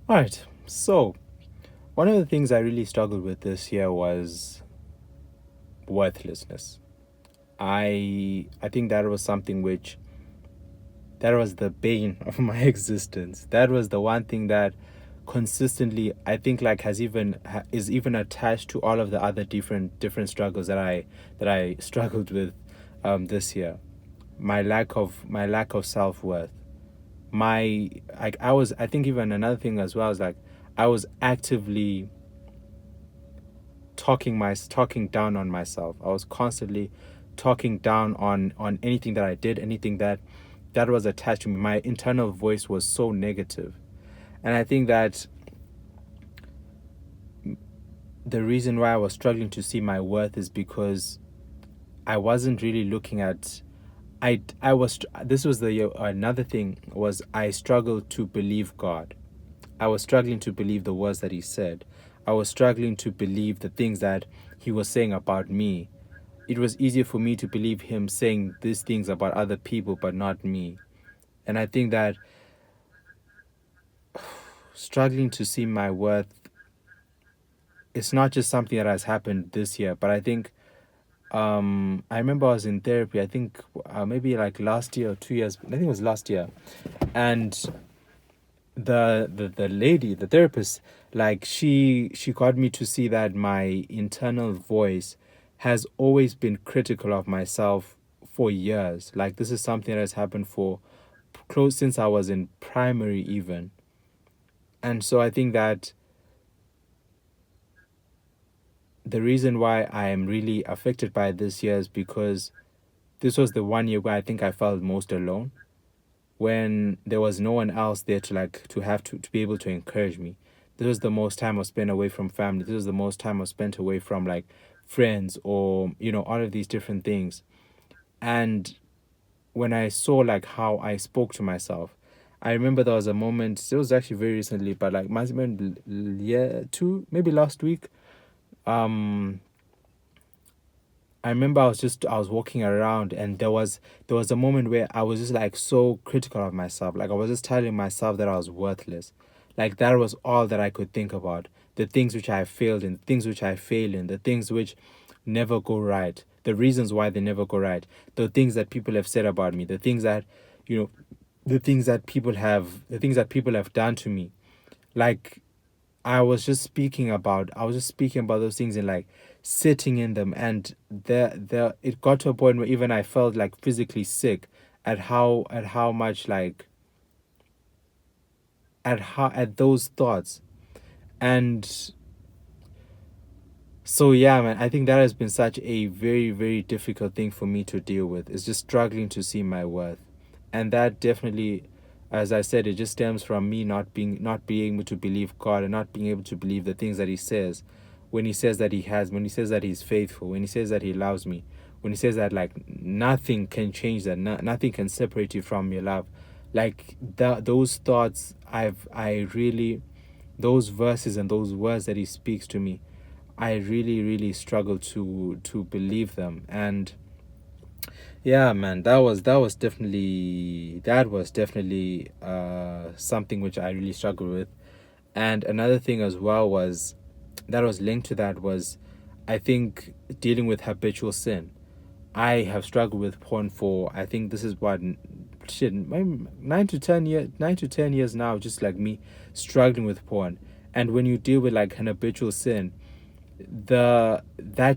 All right. So, one of the things I really struggled with this year was worthlessness. I think that was something which that was the bane of my existence. That was the one thing that consistently I think like is even attached to all of the other different struggles that I struggled with this year. My lack of self-worth. My like I think even another thing as well is like I was actively talking down on myself. I was constantly talking down on anything that I did, anything that was attached to me. My internal voice was so negative. And I think that the reason why I was struggling to see my worth is because I wasn't really looking at I was this was the another thing was I struggled to believe God. I was struggling to believe the words that he said. I was struggling to believe the things that he was saying about me. It was easier for me to believe him saying these things about other people but not me. And I think that struggling to see my worth, it's not just something that has happened this year, but I think I remember I was in therapy, I think maybe like last year or 2 years, I think it was last year. And the lady, the therapist, like she got me to see that my internal voice has always been critical of myself for years. Like this is something that has happened for close since I was in primary even. And so I think that the reason why I am really affected by this year is because this was the one year where I think I felt most alone, when there was no one else there to like to be able to encourage me. This was the most time I spent away from family. This was the most time I spent away from like friends or all of these different things. And when I saw like how I spoke to myself, I remember there was a moment. It was actually very recently, but like maybe year two, maybe last week. Um, I remember I was walking around, and there was a moment where I was just like so critical of myself. Like I was just telling myself that I was worthless. Like that was all that I could think about. The things which I failed in, the things which I fail in, the things which never go right, the reasons why they never go right, the things that people have said about me, the things that you know the things that people have done to me. Like I was just speaking about those things and like sitting in them, and there it got to a point where even I felt like physically sick at how much like at those thoughts. And so yeah, man, I think that has been such a very, very difficult thing for me to deal with. It's just struggling to see my worth. And that definitely, as I said, it just stems from me not being able to believe God and not being able to believe the things that he says. When he says that he's faithful, when he says that he loves me, when he says that like nothing can change that, nothing can separate you from your love. Like those thoughts, I really, those verses and those words that he speaks to me, I really, really struggle to believe them. And yeah, man, that was definitely something which I really struggled with. And another thing as well was that was linked to that was, I think, dealing with habitual sin. I have struggled with porn for, I think this is what, shit, maybe 9 to 10 years now, just like me struggling with porn. And when you deal with like an habitual sin, that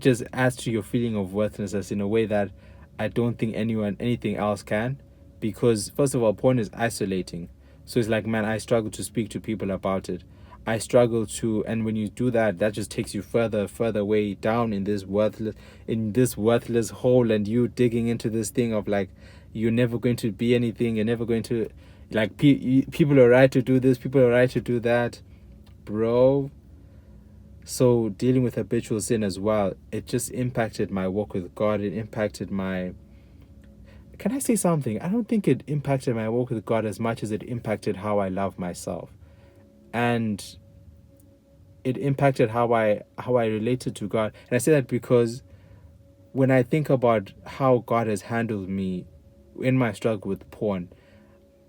just adds to your feeling of worthlessness in a way that I don't think anything else can, because first of all, porn is isolating. So it's like, man, I struggle to speak to people about it. I struggle to, and when you do that, that just takes you further way down in this worthless hole, and you digging into this thing of like, you're never going to be anything. You're never going to, like, people are right to do this. People are right to do that, bro. So dealing with habitual sin as well, it just impacted my walk with God. It impacted my, can I say something? I don't think it impacted my walk with God as much as it impacted how I love myself. And it impacted how I related to God. And I say that because when I think about how God has handled me in my struggle with porn,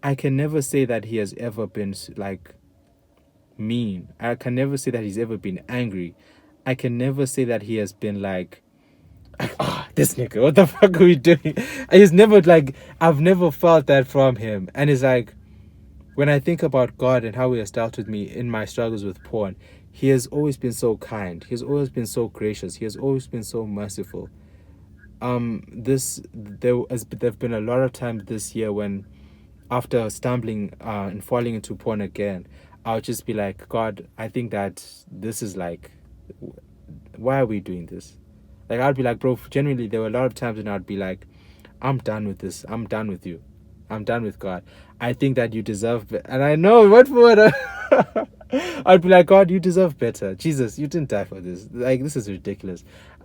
I can never say that he has ever been like mean. I can never say that he's ever been angry. I can never say that he has been like, this nigga, what the fuck are we doing? He's never like, I've never felt that from him. And it's like, when I think about God and how he has dealt with me in my struggles with porn, he has always been so kind. He has always been so gracious. He has always been so merciful. There've been a lot of times this year when, after stumbling and falling into porn again, I'll just be like, God, I think that this is like, why are we doing this? Like, I'd be like, bro, genuinely, there were a lot of times when I'd be like, I'm done with this. I'm done with you. I'm done with God. I think that you deserve and I know what for what. I'd be like, God, you deserve better. Jesus, you didn't die for this. Like, this is ridiculous.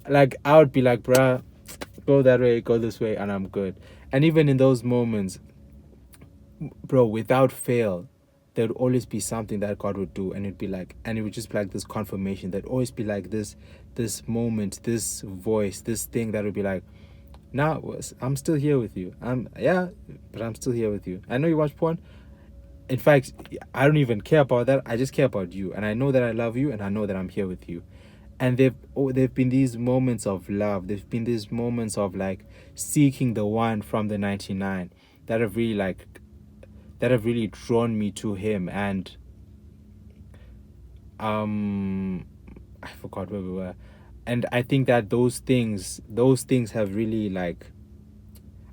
Like, I would be like, bruh, go that way, go this way, and I'm good. And even in those moments, bro, without fail, there would always be something that God would do, and it'd be like, and it would just be like this confirmation. There'd always be like this moment, this voice, this thing that would be like, nah, I'm still here with you. Yeah, but I'm still here with you. I know you watch porn. In fact, I don't even care about that. I just care about you, and I know that I love you, and I know that I'm here with you. And they've been these moments of love. There've been these moments of like seeking the one from the 99 that have really drawn me to him. And I forgot where we were. And I think that those things have really like,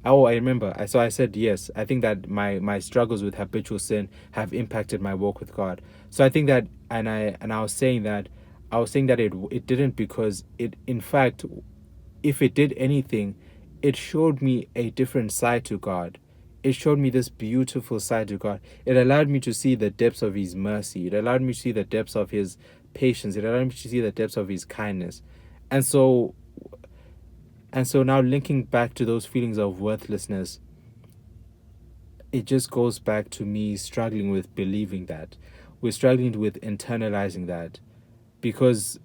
oh, I remember. I said yes. I think that my struggles with habitual sin have impacted my walk with God. So I think that, and I was saying that, it didn't, because it, in fact, if it did anything, it showed me a different side to God. It showed me this beautiful side to God. It allowed me to see the depths of his mercy. It allowed me to see the depths of his patience. It allowed me to see the depths of his kindness. And so now, linking back to those feelings of worthlessness, it just goes back to me struggling with believing that. We're struggling with internalizing that, because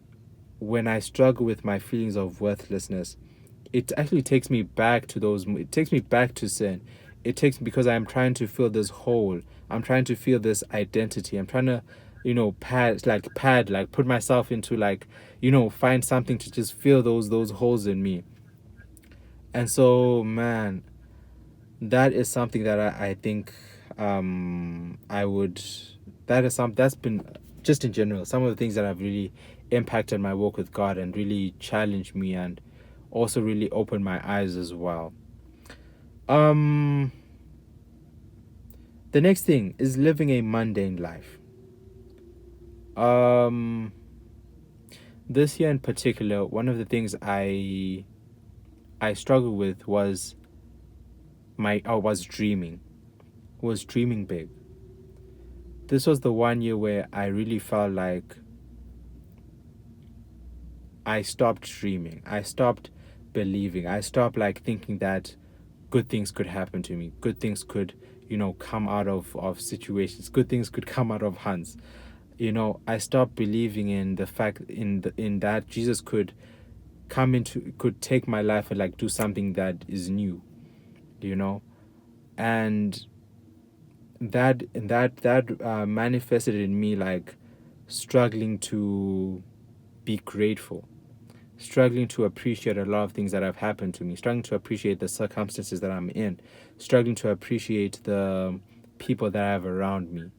when I struggle with my feelings of worthlessness, it actually takes me back to it takes me back to sin. It takes, because I'm trying to fill this hole. I'm trying to feel this identity. I'm trying to, put myself into, like, find something to just fill those holes in me. And so, man, that is something that I think I would, that's been, just in general, some of the things that have really impacted my walk with God and really challenged me, and also really opened my eyes as well. The next thing is living a mundane life. This year in particular, one of the things I struggled with was dreaming big. This was the one year where I really felt like I stopped dreaming. I stopped believing. I stopped like thinking that good things could happen to me. Good things could, come out of situations. Good things could come out of hunts. I stopped believing in the fact in that Jesus could could take my life and like do something that is new, and that manifested in me like struggling to be grateful, struggling to appreciate a lot of things that have happened to me, struggling to appreciate the circumstances that I'm in, struggling to appreciate the people that I have around me,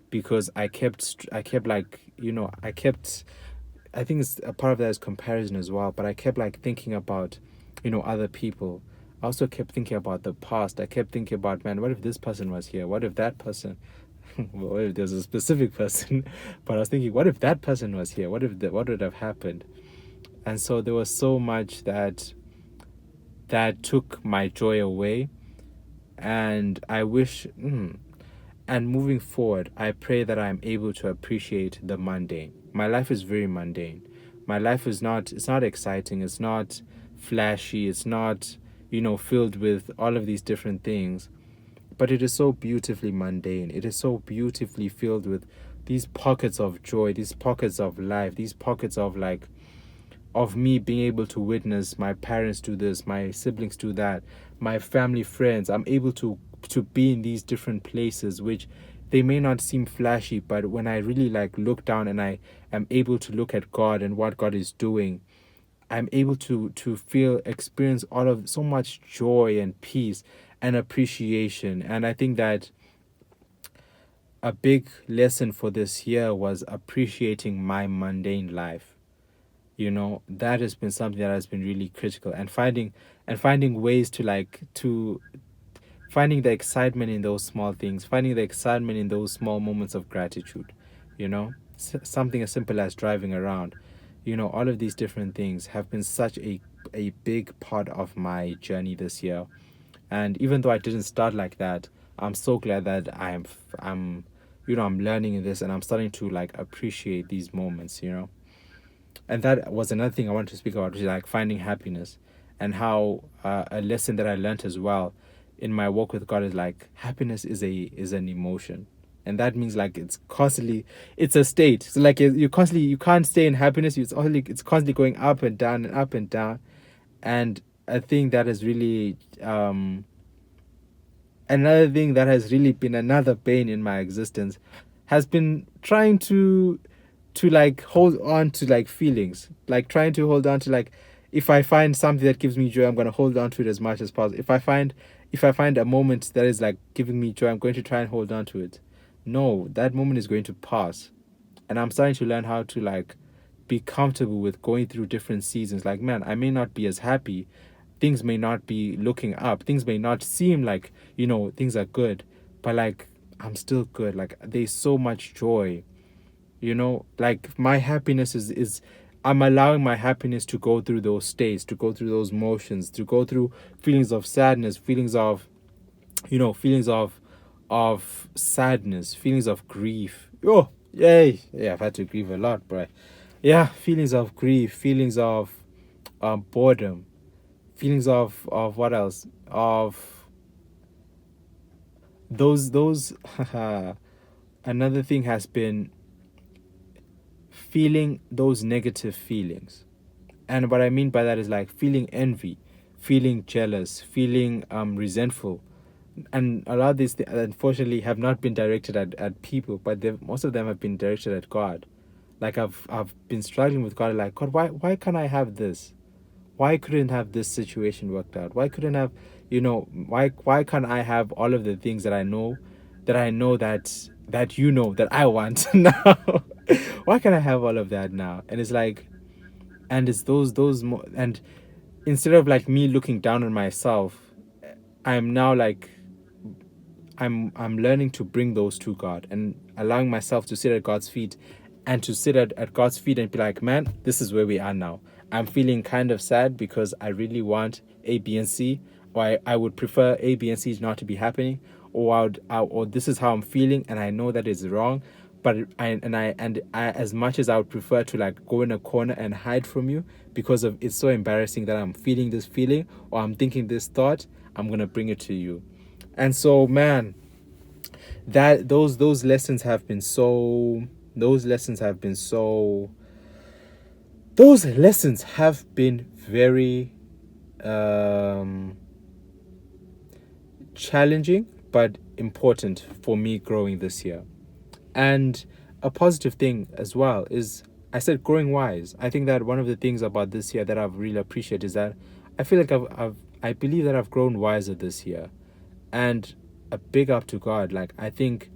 because I kept like, I think it's a part of that is comparison as well, but I kept like thinking about, other people. I also kept thinking about the past. I kept thinking about, man, what if this person was here? What if that person, what if there's a specific person? But I was thinking, what if that person was here? What would have happened? And so there was so much that took my joy away. And I wish, and moving forward, I pray that I'm able to appreciate the mundane. My life is very mundane. My life is not, it's not exciting. It's not flashy. It's not, filled with all of these different things. But it is so beautifully mundane. It is so beautifully filled with these pockets of joy, these pockets of life, these pockets of like, of me being able to witness my parents do this, my siblings do that, my family, friends. I'm able to be in these different places, which they may not seem flashy, but when I really like look down and I am able to look at God and what God is doing, I'm able to feel, experience all of so much joy and peace and appreciation. And I think that a big lesson for this year was appreciating my mundane life. That has been something that has been really critical, and finding ways to like to finding the excitement in those small things, finding the excitement in those small moments of gratitude. Something as simple as driving around. All of these different things have been such a big part of my journey this year. And even though I didn't start like that, I'm so glad that I'm learning in this, and I'm starting to like appreciate these moments. And that was another thing I wanted to speak about, which is like finding happiness, and how a lesson that I learned as well in my walk with God is like happiness is an emotion. And that means like it's a state. So like you can't stay in happiness. It's constantly going up and down and up and down. And a thing that has really another thing that has really been another pain in my existence has been trying to like hold on to like feelings, like trying to hold on to like, if I find something that gives me joy, I'm going to hold on to it as much as possible. If I find a moment that is like giving me joy, I'm going to try and hold on to it. No, that moment is going to pass. And I'm starting to learn how to like be comfortable with going through different seasons. Like, man, I may not be as happy, things may not be looking up, things may not seem like things are good, but like I'm still good. Like there's so much joy. Like my happiness is I'm allowing my happiness to go through those states, to go through those motions, to go through feelings of sadness, feelings of sadness, feelings of grief. Oh, yay. Yeah, I've had to grieve a lot, but yeah, feelings of grief, feelings of boredom, feelings of what else? Of those another thing has been feeling those negative feelings. And what I mean by that is like feeling envy, feeling jealous, feeling resentful. And a lot of these unfortunately have not been directed at people, but most of them have been directed at God. Like I've been struggling with God, like, God, why can't I have this? Why couldn't have this situation worked out? Why couldn't have, why can't I have all of the things that I know that I want now? Why can't I have all of that now? And it's like, and it's and instead of like me looking down on myself, I'm now like I'm learning to bring those to God and allowing myself to sit at God's feet, and to sit at God's feet and be like, man, this is where we are now. I'm feeling kind of sad because I really want A, B, and C, or I would prefer A, B, and C not to be happening, or this is how I'm feeling, and I know that is wrong, but as much as I would prefer to like go in a corner and hide from you because of it's so embarrassing that I'm feeling this feeling or I'm thinking this thought, I'm gonna bring it to you. And so, man, that those lessons have been so those lessons have been so those lessons have been very challenging but important for me growing this year. And a positive thing as well is, I said, growing wise. I think that one of the things about this year that I've really appreciated is that I feel like I believe that I've grown wiser this year. And a big up to God. Like, I think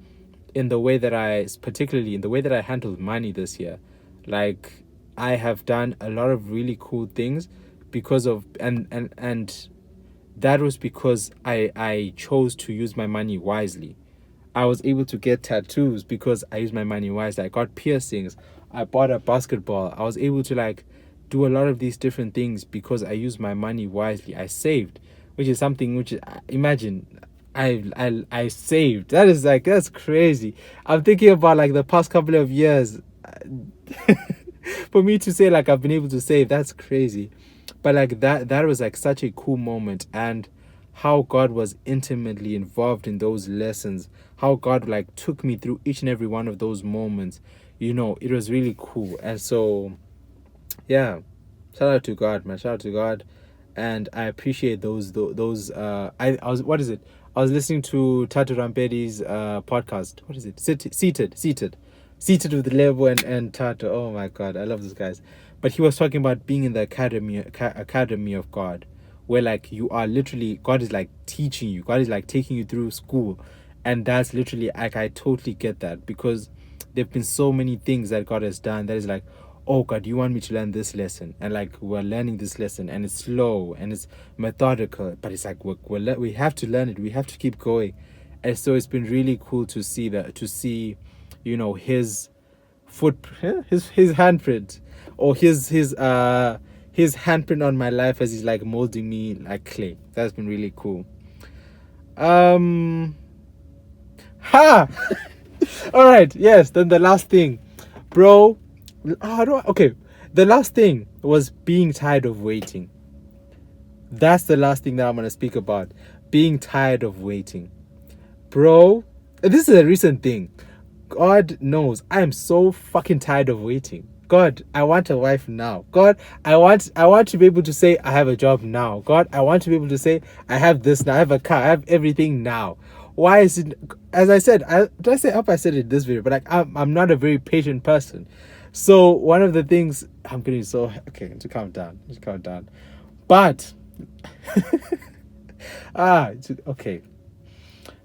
particularly in the way that I handled money this year, like I have done a lot of really cool things because of and that was because I chose to use my money wisely. I was able to get tattoos because I used my money wisely. I got piercings. I bought a basketball. I was able to like do a lot of these different things because I used my money wisely. I saved, which is something which imagine I saved. That's crazy. I'm thinking about like the past couple of years. For me to say like I've been able to save, that's crazy. But like that was like such a cool moment, and how God was intimately involved in those lessons, how God like took me through each and every one of those moments. It was really cool. And so, yeah, shout out to God, man. Shout out to God. And I appreciate those I was, what is it? I was listening to Tatu Rampedi's podcast. What is it? Seated with Levo and Tatu. Oh my God, I love those guys. But he was talking about being in the academy of God, where like you are literally, God is like teaching you. God is like taking you through school, and that's literally like, I totally get that, because there've been so many things that God has done that is like, oh God, you want me to learn this lesson, and like we're learning this lesson, and it's slow and it's methodical, but it's like we have to learn it, we have to keep going. And so it's been really cool to see that, to see, his his handprint, or his handprint on my life as he's like molding me like clay. That's been really cool. um ha All right, yes, then the last thing, bro. Okay, the last thing was being tired of waiting. That's the last thing that I'm gonna speak about. Being tired of waiting, bro. This is a recent thing. God knows I am so fucking tired of waiting. God, I want a wife now. God, I want to be able to say I have a job now. God, I want to be able to say I have this now. I have a car. I have everything now. Why is it? As I said, I hope I said it in this video, but like I'm not a very patient person. So one of the things I'm getting so okay to calm down, just calm down. But okay.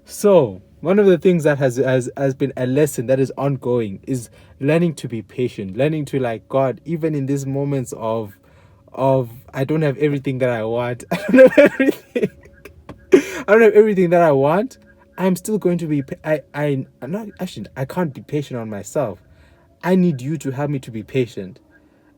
So one of the things that has been a lesson that is ongoing is learning to be patient, learning to like, God, even in these moments of I don't have everything that I want. I don't have everything. I don't have everything that I want. I'm still going to be. I'm not actually. I can't be patient on myself. I need you to help me to be patient.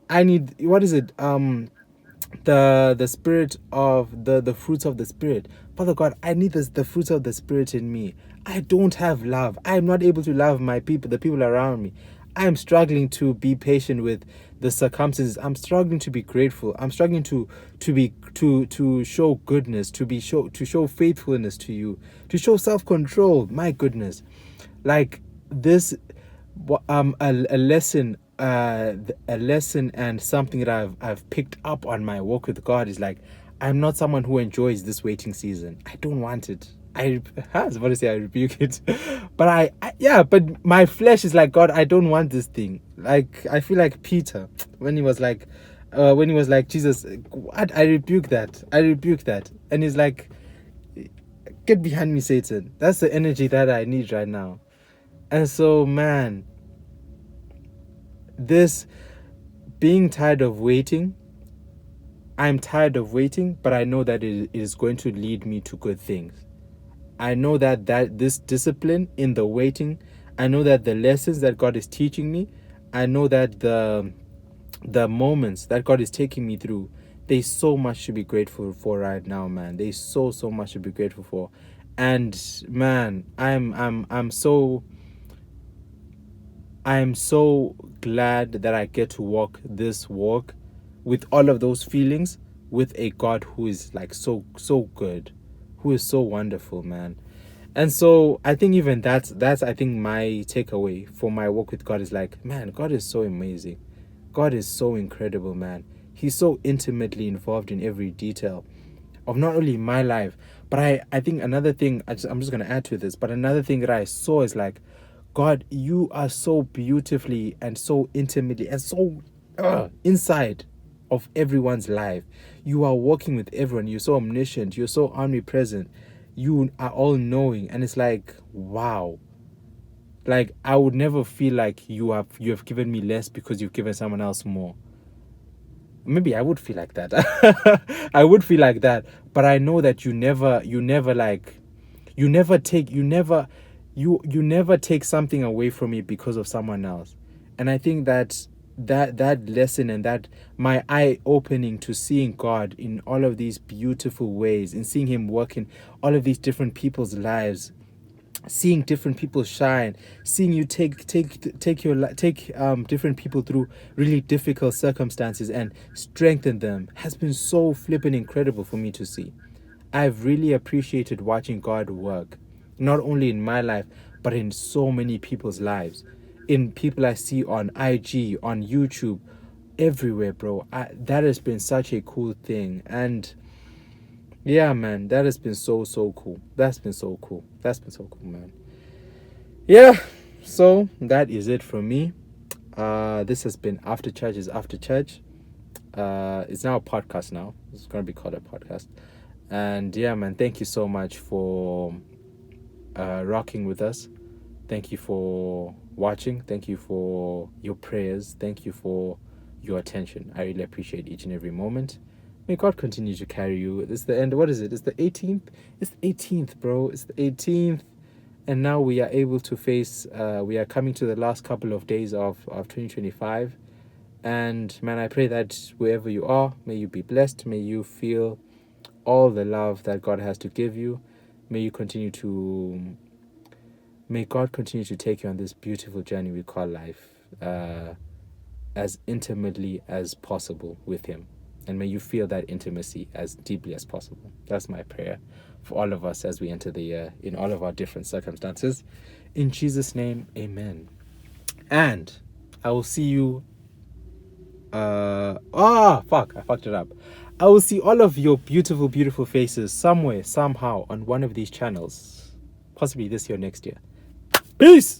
I need, what is it? The spirit of the fruits of the spirit. Father God, I need the fruits of the spirit in me. I don't have love. I am not able to love my people, the people around me. I am struggling to be patient with the circumstances. I'm struggling to be grateful. I'm struggling to show goodness, to show faithfulness to you, to show self-control. My goodness. Like this, a lesson, a lesson and something that I've picked up on my walk with God is like, I'm not someone who enjoys this waiting season. I don't want it. I was about to say I rebuke it, but yeah, but my flesh is like, God, I don't want this thing. Like I feel like Peter when he was like, Jesus, what? I rebuke that. I rebuke that, and he's like, get behind me, Satan. That's the energy that I need right now. And so, man, this being tired of waiting, I'm tired of waiting, but I know that it is going to lead me to good things. I know that this discipline in the waiting, I know that the lessons that God is teaching me, I know that the moments that God is taking me through, there's so much to be grateful for right now, man. There's so much to be grateful for. And man, I'm so glad that I get to walk this walk with all of those feelings with a God who is like so good, who is so wonderful, man. And so I think even that's I think my takeaway for my walk with God is like, man, God is so amazing. God is so incredible, man. He's so intimately involved in every detail of not only my life, but I think another thing, I'm just going to add to this, but another thing that I saw is like, God, you are so beautifully and so intimately and so inside of everyone's life. You are walking with everyone. You're so omniscient. You're so omnipresent. You are all knowing. And it's like, wow. Like, I would never feel like you have given me less because you've given someone else more. Maybe I would feel like that. I would feel like that. But I know that you never take something away from me because of someone else. And I think that lesson and that my eye opening to seeing God in all of these beautiful ways, and seeing him work in all of these different people's lives, seeing different people shine, seeing you take different people through really difficult circumstances and strengthen them has been so flippin' incredible for me to see. I've really appreciated watching God work, not only in my life, but in so many people's lives, in people I see on IG, on YouTube, everywhere, bro. That has been such a cool thing. And Yeah, man, that has been so cool. That's been so cool. That's been so cool, man. Yeah, so that is it from me. This has been After Church is After Church. It's now a podcast now. It's gonna be called a podcast. And yeah, man, thank you so much for rocking with us. Thank you for watching. Thank you for your prayers. Thank you for your attention. I really appreciate each and every moment. May God continue to carry you. It's the end. What is it? It's the 18th. It's the 18th, bro. It's the 18th. And now we are able to face, we are coming to the last couple of days of 2025. And man, I pray that wherever you are, may you be blessed. May you feel all the love that God has to give you. May you continue to May God continue to take you on this beautiful journey we call life, as intimately as possible with Him. And may you feel that intimacy as deeply as possible. That's my prayer for all of us as we enter the year in all of our different circumstances. In Jesus' name, amen. And I will see you. Fuck, I fucked it up. I will see all of your beautiful, beautiful faces somewhere, somehow on one of these channels, possibly this year, next year. Peace.